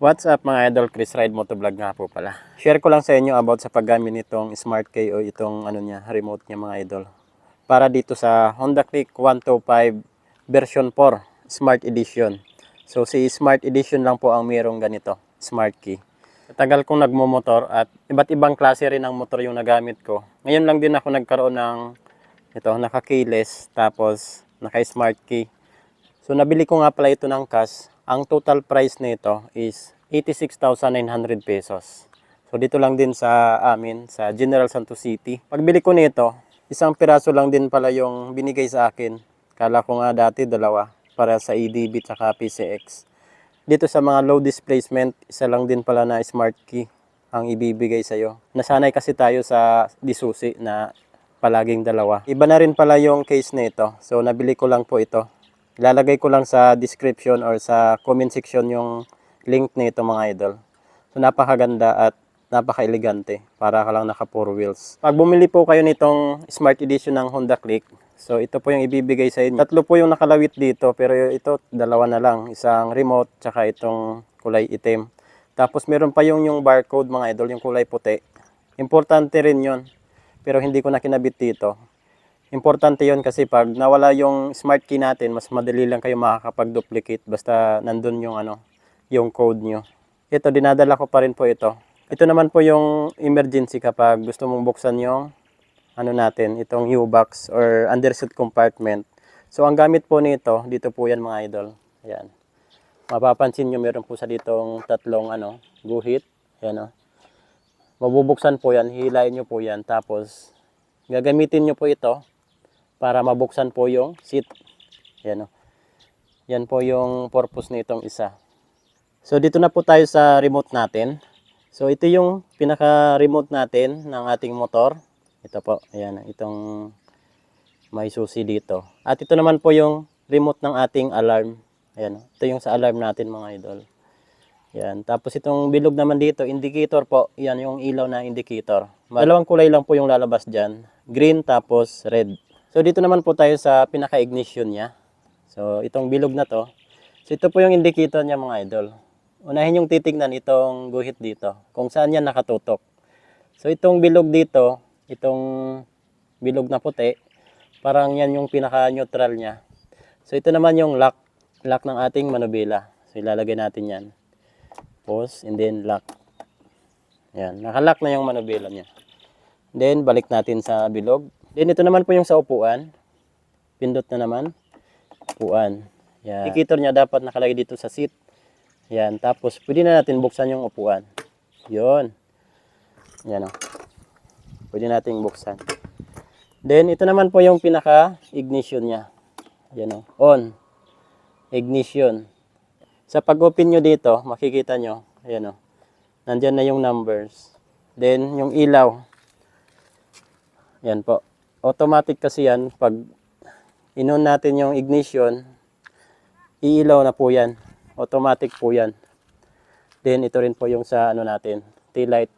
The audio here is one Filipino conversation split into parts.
What's up mga idol, Chris Ride Motovlog nga po pala. Share ko lang sa inyo about sa paggamit nitong Smart Key o itong remote niya mga idol. Para dito sa Honda Click 125 version 4 Smart Edition. So si Smart Edition lang po ang mayroong ganito, Smart Key. Tagal kong nagmomotor at iba't ibang klase rin ng motor yung nagamit ko. Ngayon lang din ako nagkaroon ng naka-keyless tapos naka-Smart Key. So nabili ko nga pala ito ng cash. Ang total price nito is 86,900 pesos. So dito lang din sa amin, sa General Santos City. Pagbili ko nito, isang piraso lang din pala yung binigay sa akin. Kala ko nga dati dalawa para sa EDB at PCX. Dito sa mga low displacement, isa lang din pala na Smart Key ang ibibigay sa'yo. Nasanay kasi tayo sa disusi na palaging dalawa. Iba na rin pala yung case nito. So nabili ko lang po ito. Ilalagay ko lang sa description or sa comment section yung link nito mga idol. So napakaganda at napaka-elegante. Para ka lang naka 4 wheels. Pag bumili po kayo nitong Smart Edition ng Honda Click, so ito po yung ibibigay sa inyo. Tatlo po yung nakalawit dito pero ito dalawa na lang. Isang remote tsaka itong kulay itim. Tapos meron pa yung barcode mga idol, yung kulay puti. Importante rin yon. Pero hindi ko na kinabit dito. Importante yon kasi pag nawala yung Smart Key natin, mas madali lang kayo makakapag-duplicate basta nandun yung code nyo. Ito, dinadala ko pa rin po ito. Ito naman po yung emergency kapag gusto mong buksan yung itong U-box or underseat compartment. So ang gamit po nito, dito po yan mga idol. Ayan. Mapapansin nyo meron po sa ditong tatlong guhit. Ayan o. Mabubuksan po yan, hihilain nyo po yan. Tapos gagamitin nyo po ito para mabuksan po yung seat. Yan o. Yan po yung purpose nitong isa. So dito na po tayo sa remote natin. So ito yung pinaka-remote natin ng ating motor. Ito po. Ayan. Itong may susi dito. At ito naman po yung remote ng ating alarm. Ayan. Ito yung sa alarm natin mga idol. Yan. Tapos itong bilog naman dito, indicator po. Yan yung ilaw na indicator. Dalawang kulay lang po yung lalabas dyan. Green tapos red. So dito naman po tayo sa pinaka-ignition niya. So itong bilog na to. So ito po yung indicator niya mga idol. Unahin yung titignan itong guhit dito. Kung saan yan nakatutok. So itong bilog dito, itong bilog na puti, parang yan yung pinaka-neutral niya. So ito naman yung lock. Lock ng ating manubela. So ilalagay natin yan. Pause and then lock. Yan. Nakalock na yung manubela niya. Then balik natin sa bilog. Then ito naman po yung sa upuan. Pindot na naman. Upuan. Yan. Indicator niya dapat nakalagay dito sa seat. Yan. Tapos pwede na natin buksan yung upuan. Yun. Yan o. Pwede natin buksan. Then ito naman po yung pinaka-ignition niya. Yan o. On. Ignition. Sa pag-open nyo dito, makikita nyo. Ayan o. Nandyan na yung numbers. Then yung ilaw. Yan po. Automatic kasi yan. Pag inon natin yung ignition, iilaw na po yan. Automatic po yan. Then ito rin po yung sa natin, tail light.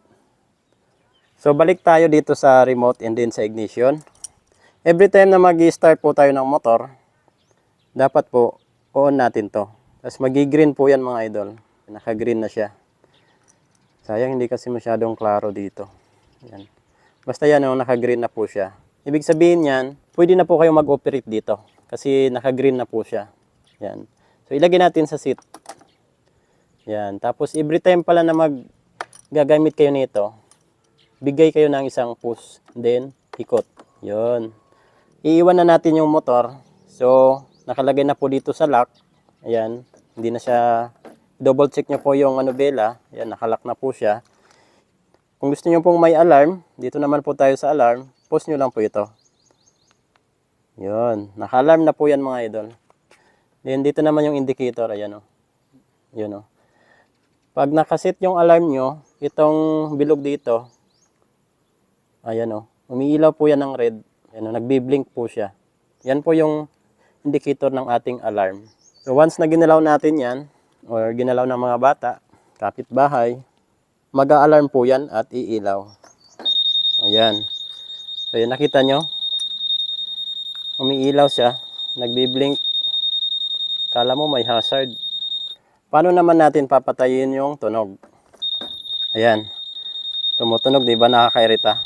So balik tayo dito sa remote and then sa ignition. Every time na mag-start po tayo ng motor, dapat po on natin to. Tapos magi-green po yan mga idol. Naka-green na siya. Sayang hindi kasi masyadong klaro dito. Yan. Basta yan naka-green na po siya. Ibig sabihin yan, pwede na po kayo mag-operate dito. Kasi naka-green na po siya. Yan. So ilagay natin sa seat. Yan. Tapos every time pala na gagamit kayo nito, bigay kayo ng isang push. Then ikot. Yun. Iiwan na natin yung motor. So nakalagay na po dito sa lock. Ayan. Hindi na siya, double check nyo po yung manubela. Ayan. Nakalock na po siya. Kung gusto nyo pong may alarm, dito naman po tayo sa alarm, post nyo lang po ito. Yun. Naka-alarm na po yan mga idol. Then dito naman yung indicator. Ayan o. Yun o. Pag nakaset yung alarm nyo, itong bilog dito, ayan o. Umiilaw po yan ng red. Ayan o. Nagbi-blink po siya. Yan po yung indicator ng ating alarm. So once na ginalaw natin yan, or ginalaw ng mga bata, kapitbahay, mag-a-alarm po yan at iilaw. Ayan. So yun, nakita nyo? Umiilaw siya. Nagbi-blink. Kala mo may hazard. Paano naman natin papatayin yung tunog? Ayan. Tumutunog, di ba? Nakakairita.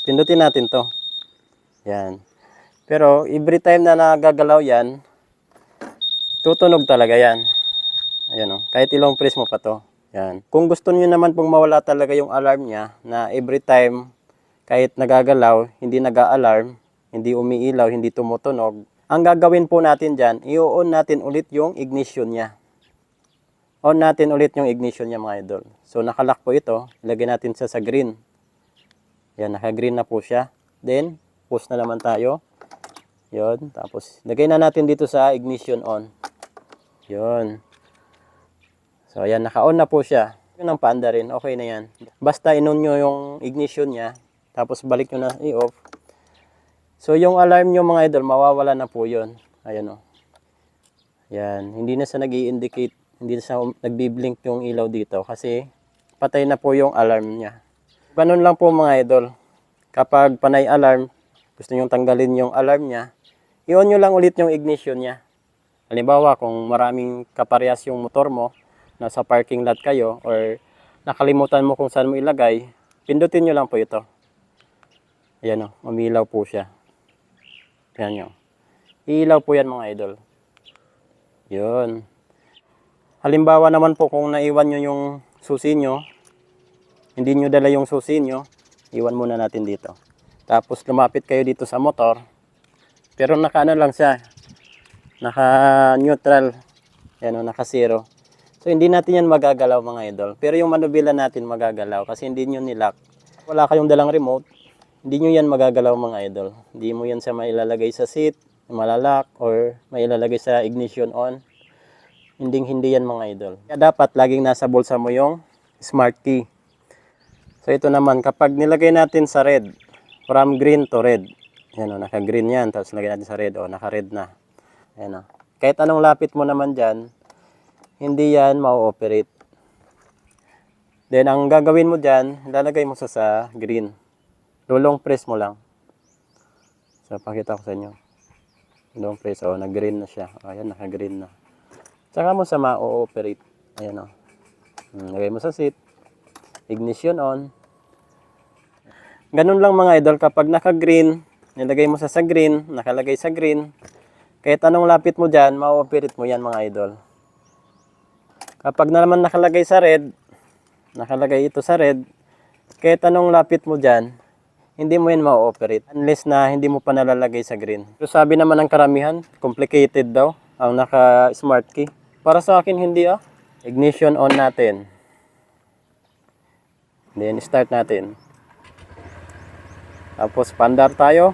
Pindutin natin to. Yan. Pero every time na nagagalaw yan, tutunog talaga yan. Ayan o. Kahit ilang press mo pa to. Yan. Kung gusto niyo naman pong mawala talaga yung alarm niya, na every time, kahit nagagalaw, hindi nag-a-alarm, hindi umiilaw, hindi tumutunog, ang gagawin po natin dyan, i-on natin ulit yung ignition niya. On natin ulit yung ignition niya mga idol. So nakalock po ito, ilagay natin siya sa green. Yan, naka-green na po siya. Then, push na naman tayo. Yun, tapos lagay na natin dito sa ignition on. Yun. So ayan, naka-on na po siya. Yun ang paanda rin, okay na yan. Basta in-on nyo yung ignition niya, tapos balik nyo na i-off. So yung alarm nyo mga idol, mawawala na po yun. Ayan o. Yan, hindi na siya nag-i-indicate, hindi na siya nagbi-blink yung ilaw dito kasi patay na po yung alarm niya. Ganun lang po mga idol. Kapag panay alarm, gusto nyo tanggalin yung alarm niya, i-on nyo lang ulit yung ignition niya. Halimbawa, kung maraming kaparehas yung motor mo, nasa parking lot kayo, or nakalimutan mo kung saan mo ilagay, pindutin nyo lang po ito. Ayan o, umilaw po siya. Ayan nyo. Iilaw po yan mga idol. Yun. Halimbawa naman po kung naiwan nyo yung susi nyo, hindi nyo dala yung susi nyo, iwan muna natin dito. Tapos lumapit kayo dito sa motor, pero naka-ano lang siya, naka-neutral, yan o, naka-zero. So hindi natin yan magagalaw mga idol, pero yung manubila natin magagalaw kasi hindi nyo nilock. Wala kayong dalang remote, hindi nyo yan magagalaw mga idol. Hindi mo yan sa mailalagay sa seat, malalak, or mailalagay sa ignition on. Hindi yan mga idol. Kaya dapat laging nasa bulsa mo yung smart key. So ito naman, kapag nilagay natin sa red, from green to red, yan o, naka-green yan, tapos nilagay natin sa red, o, naka-red na. Yan o. Kahit anong lapit mo naman dyan, hindi yan ma-ooperate. Then, ang gagawin mo dyan, lalagay mo sa green. Long press mo lang. So, pakita ko sa inyo. Long press, o, nag-green na siya. Ayan, naka-green na. Tsaka mo sa ma-ooperate. Ayan o. Lagay mo sa seat. Ignition on. Ganun lang mga idol, kapag naka-green, nilagay mo sa green, nakalagay sa green, kahit anong lapit mo dyan, ma-operate mo yan mga idol. Kapag na naman nakalagay sa red, nakalagay ito sa red, kahit anong lapit mo dyan, hindi mo yan ma-operate unless na hindi mo pa nalalagay sa green. So sabi naman ng karamihan, complicated daw ang naka-smart key. Para sa akin hindi ah. Ignition on natin. Then start natin. Tapos pandar tayo.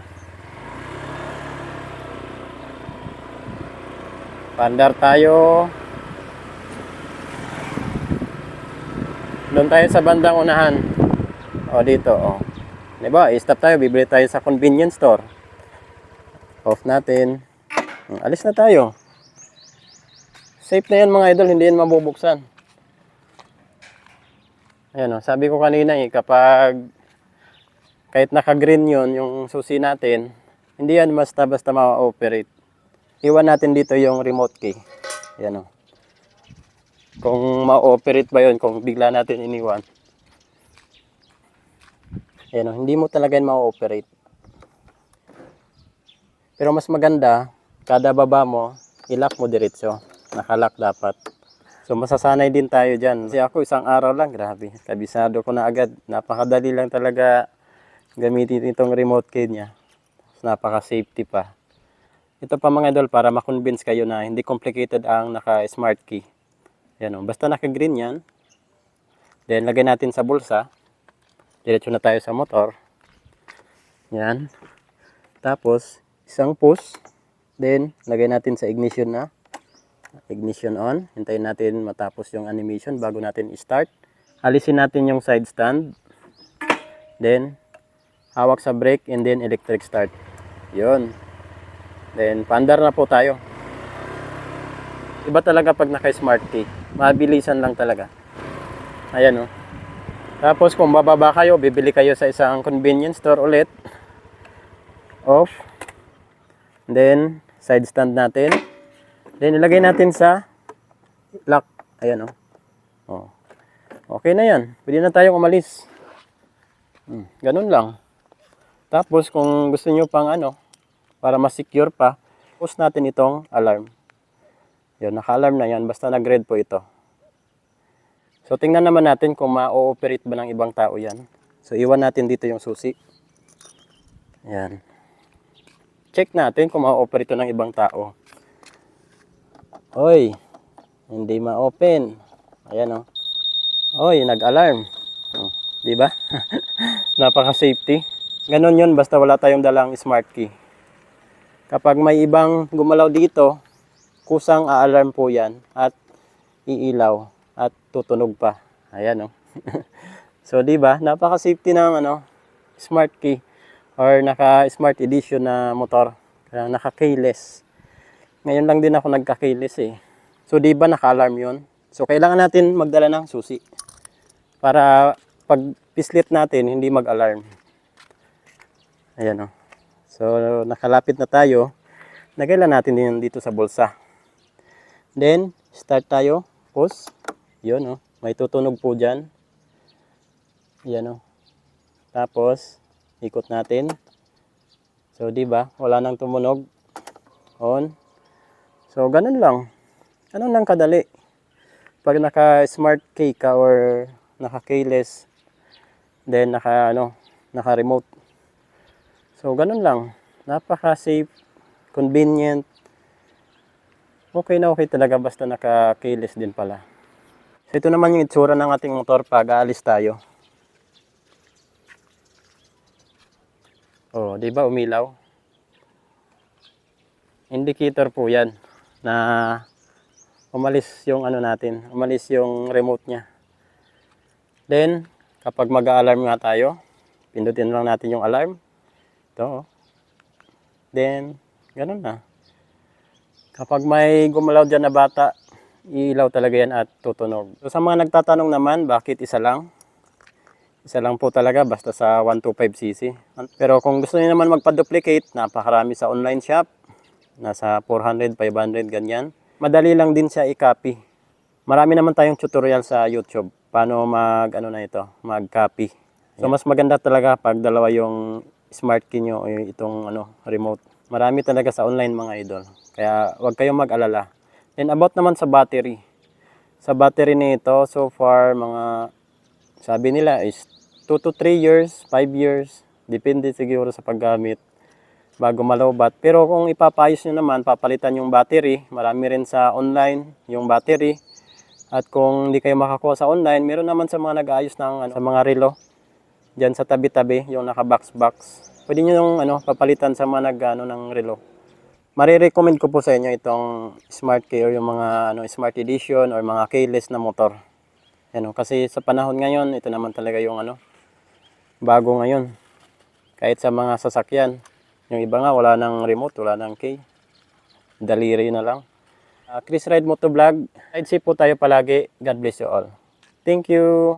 Pandar tayo. Doon tayo sa bandang unahan. O dito, o. Diba, i-stop tayo, bibili tayo sa convenience store. Off natin. Alis na tayo. Safe na yan mga idol, hindi yan mabubuksan. Ayan o, sabi ko kanina kapag kahit naka-green yun, yung susi natin, hindi yan basta-basta ma-operate. Iwan natin dito yung remote key. Ayan o. Kung ma-operate ba yun, kung bigla natin iniwan. Ayan o, hindi mo talaga yan ma-operate. Pero mas maganda, kada baba mo, i-lock mo diretso. Nakalock dapat. So masasanay din tayo dyan. Kasi ako isang araw lang, grabe. Kabisado ko na agad. Napakadali lang talaga gamitin itong remote key niya. Napaka-safety pa. Ito pa mga idol para ma-convince kayo na hindi complicated ang naka-smart key. Yan o. Basta naka-green yan. Then lagay natin sa bulsa. Diretso na tayo sa motor. Yan. Tapos isang push. Then lagay natin sa ignition na. Ignition on. Hintayin natin matapos yung animation bago natin i-start. Alisin natin yung side stand. Then hawak sa brake and then electric start. Yun. Then paandar na po tayo. Iba talaga pag naka-smart key. Mabilisan lang talaga. Ayan o. Tapos kung bababa kayo, bibili kayo sa isang convenience store ulit. Off. Then side stand natin. Then ilagay natin sa lock. Ayan, oh. Oh. Okay na yan. Pwede na tayong umalis. Ganun lang. Tapos, kung gusto nyo pang ano, para mas secure pa, post natin itong alarm. Yun, naka-alarm na yan. Basta nag-red po ito. So, tingnan naman natin kung ma-ooperate ba ng ibang tao yan. So, iwan natin dito yung susi. Yan. Check natin kung ma-ooperate ito ng ibang tao. Hoy, hindi ma-open. Ayan, oh. Hoy, nag-alarm. Oh, di ba? Napaka-safety. Ganon yun, basta wala tayong dalang smart key. Kapag may ibang gumalaw dito, kusang a-alarm po yan at iilaw at tutunog pa. Ayan, oh. So, di ba? Napaka-safety ng ano, smart key or naka-smart edition na motor. Naka-keyless. Ngayon lang din ako nagka-keyless eh. So, di ba naka-alarm yun? So, kailangan natin magdala ng susi para pag pislit natin, hindi mag-alarm. Ayan, oh. So, nakalapit na tayo. Lagay lang natin din dito sa bulsa. Then, start tayo. Pause. Yun, oh. May tutunog po dyan. Ayan, oh. Tapos, ikot natin. So, di ba? Wala nang tumunog. On. So, ganun lang. Ganun lang kadali. Pag naka-smart key ka or naka-keyless, then naka-remote. So, ganun lang. Napaka-safe, convenient. Okay na okay talaga basta naka-keyless din pala. So, ito naman yung itsura ng ating motor pag aalis tayo. Oh, di ba umilaw? Indicator po yan na umalis yung ano natin, umalis yung remote niya. Then, kapag mag-a-alarm nga tayo, pindutin lang natin yung alarm. Ito. Then, ganun na. Kapag may gumalaw dyan na bata, ilaw talaga yan at tutunog. So, sa mga nagtatanong naman, bakit isa lang? Isa lang po talaga, basta sa 125cc. Pero kung gusto niyo naman magpa-duplicate, napakarami sa online shop. Nasa 400, 500, ganyan. Madali lang din siya i-copy. Marami naman tayong tutorial sa YouTube. Paano mag-copy. So, mas maganda talaga pag dalawa yung smart key nyo o itong remote. Marami talaga sa online mga idol. Kaya huwag kayong mag-alala. Then about naman sa battery. Sa battery nito, so far mga sabi nila is 2 to 3 years, 5 years. Depende siguro sa paggamit bago malowbat. Pero kung ipapayos nyo naman, papalitan yung battery. Marami rin sa online yung battery. At kung hindi kayo makakuha sa online, meron naman sa mga nag-aayos ng sa mga relo. Diyan sa tabi-tabi, yung naka-box-box. Pwede nyo yung papalitan sa mga ng relo. Marirecommend ko po sa inyo itong smart key or yung mga smart edition or mga keyless na motor. Kasi sa panahon ngayon, ito naman talaga yung bago ngayon. Kahit sa mga sasakyan. Yung iba nga wala nang remote, wala nang key. Daliri na lang. Chris Ride Motovlog. Ride safe po tayo palagi. God bless you all. Thank you.